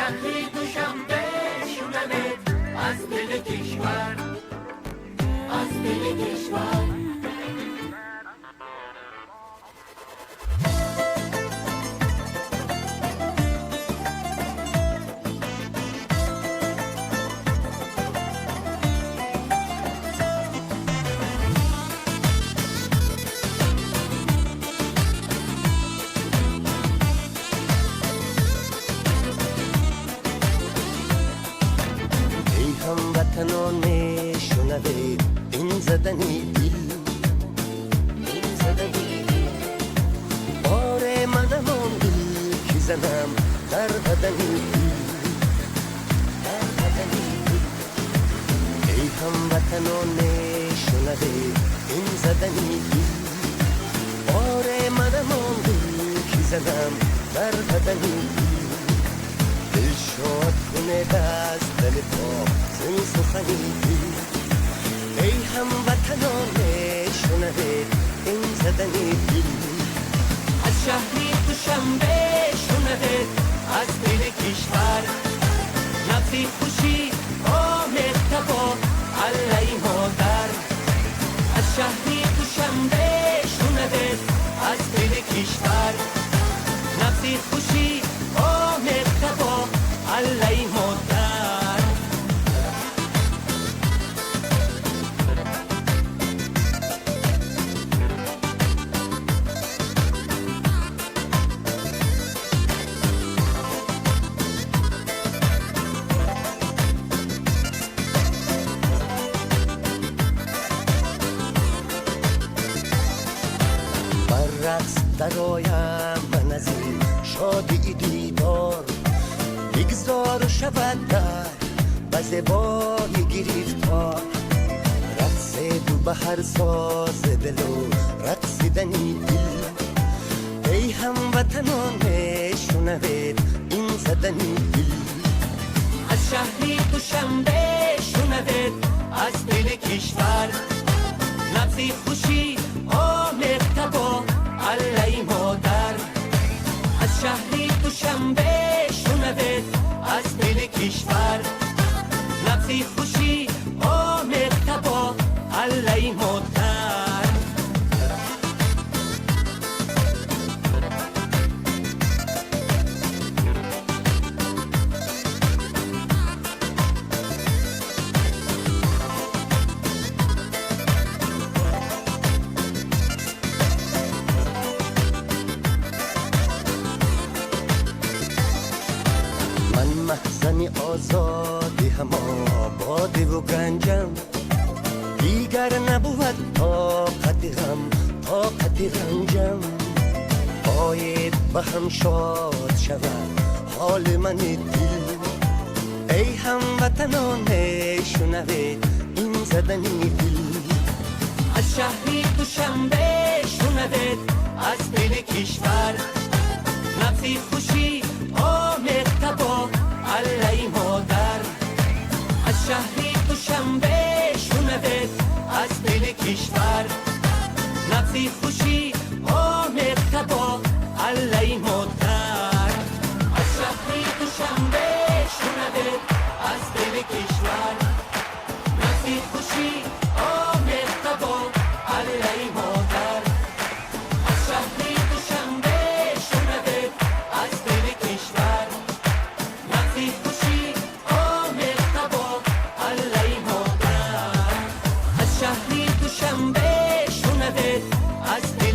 شهری دوشنبه شونمت از دل کشور، از دل کشور. هموطنان شنوه این زدنی دل، این زدنی دل بار منم آن دل که زنم در بدنی دل، در بدنی دل. ای هموطنان شنوه این زدنی دل بار منم آن دل که زنم در بدنی دل. دل شاد کنه دست دل پا زن سخنی دل. ای هموطنان شنوه این زدنی دل. از شهری دوشنبه شنوه از دل کشور، نفسی خوشی آمد تبا علی مادر. از شهری دوشنبه شنوه از دل کشور، نفسی خوشی آمد تبا علی مادر. رقص درایم من از این شادی دیدار، بگذار و شود در بزبای گریفتار. رقص دو بهر ساز دل و رقصیدنی دل. ای هموطنان شنوید این زدنی دل. از شهری دوشنبه شنوید از دل کشور، نبضی خوشی آمد تبا علی مادر. از شهری دوشنبه شنوید از دل کشور، نبضی خوشی آمد تبا علی مادر. محزن آزادی هم آبادی و گنجم، دیگر نبود طاقت غم طاقت رنجم. باید به هم شاد شود حال من دل. ای هموطنان شنوید این زدنی دل. از شهری دوشنبه شنوید از دل کشور، نبضی خوشی آمد تبا علی مادر. از شهری دوشنبه شنوید از دل کشور، نبضی خوشی آمد تبا علی مادر. از شهری دوشنبه شنوید از دل کشور، نبضی خوشی آمد تبا علی مادر. از شهری دوشنبه شنوید از دل کشور، نبضی خوشی آمد تبا علی مادر. از شهری دوشنبه شنوید از دل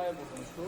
dry button तो